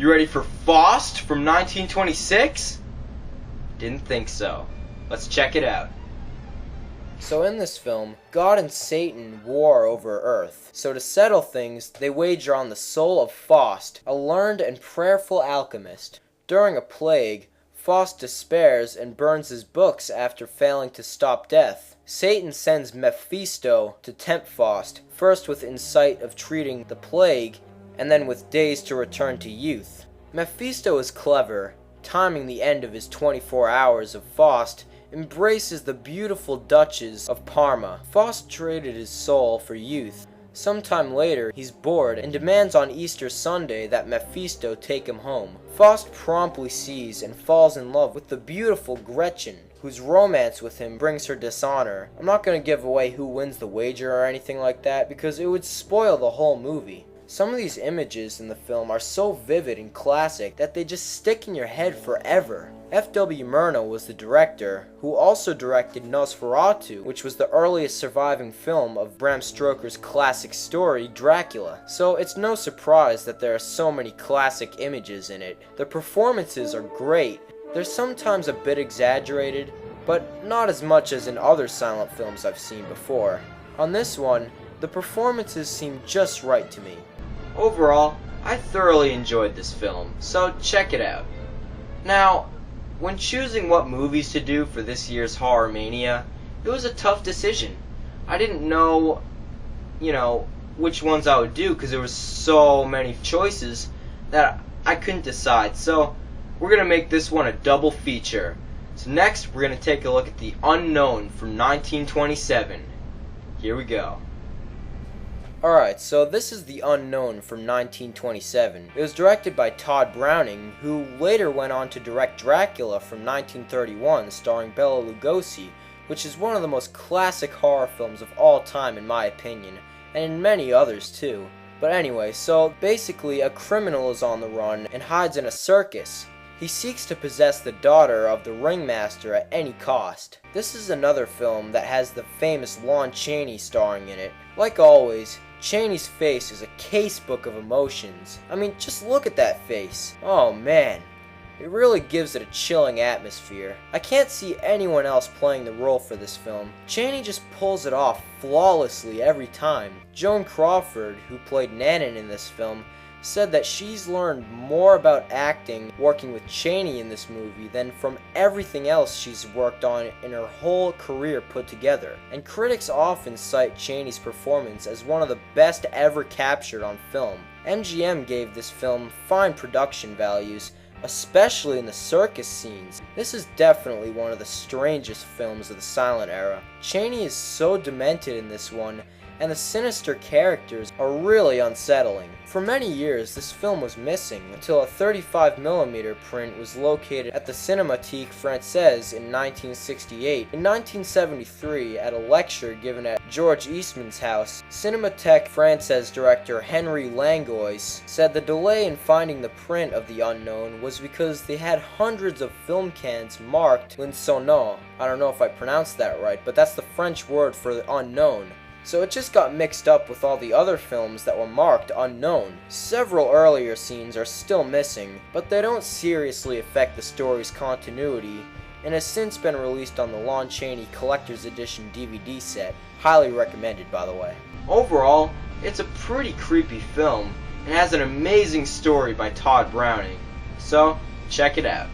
You ready for Faust from 1926? Didn't think so. Let's check it out. So in this film, God and Satan war over Earth. So to settle things, they wager on the soul of Faust, a learned and prayerful alchemist. During a plague, Faust despairs and burns his books after failing to stop death. Satan sends Mephisto to tempt Faust, first with insight of treating the plague, and then with days to return to youth. Mephisto is clever, timing the end of his 24 hours of Faust, embraces the beautiful Duchess of Parma. Faust traded his soul for youth. Sometime later, he's bored and demands on Easter Sunday that Mephisto take him home. Faust promptly sees and falls in love with the beautiful Gretchen, whose romance with him brings her dishonor. I'm not going to give away who wins the wager or anything like that because it would spoil the whole movie. Some of these images in the film are so vivid and classic that they just stick in your head forever. F.W. Murnau was the director, who also directed Nosferatu, which was the earliest surviving film of Bram Stoker's classic story, Dracula. So it's no surprise that there are so many classic images in it. The performances are great. They're sometimes a bit exaggerated, but not as much as in other silent films I've seen before. On this one, the performances seem just right to me. Overall, I thoroughly enjoyed this film, so check it out. Now, when choosing what movies to do for this year's Horror Mania, it was a tough decision. I didn't know, which ones I would do because there were so many choices that I couldn't decide. So, we're going to make this one a double feature. So next, we're going to take a look at The Unknown from 1927. Here we go. Alright, so this is The Unknown from 1927. It was directed by TOD Browning, who later went on to direct Dracula from 1931, starring Bela Lugosi, which is one of the most classic horror films of all time in my opinion, and in many others too. But anyway, so basically a criminal is on the run and hides in a circus. He seeks to possess the daughter of the ringmaster at any cost. This is another film that has the famous Lon Chaney starring in it. Like always, Chaney's face is a casebook of emotions. I mean, just look at that face. Oh man, it really gives it a chilling atmosphere. I can't see anyone else playing the role for this film. Chaney just pulls it off flawlessly every time. Joan Crawford, who played Nanon in this film, said that she's learned more about acting working with Chaney in this movie than from everything else she's worked on in her whole career put together. And critics often cite Chaney's performance as one of the best ever captured on film. MGM gave this film fine production values, especially in the circus scenes. This is definitely one of the strangest films of the silent era. Chaney is so demented in this one, and the sinister characters are really unsettling. For many years, this film was missing until a 35mm print was located at the Cinémathèque Française in 1968. In 1973, at a lecture given at George Eastman's house, Cinémathèque Française director Henry Langlois said the delay in finding the print of The Unknown was because they had hundreds of film cans marked L'Inconnu. I don't know if I pronounced that right, but that's the French word for the unknown. So it just got mixed up with all the other films that were marked unknown. Several earlier scenes are still missing, but they don't seriously affect the story's continuity, and has since been released on the Lon Chaney Collector's Edition DVD set. Highly recommended, by the way. Overall, it's a pretty creepy film, and has an amazing story by TOD Browning. So, check it out.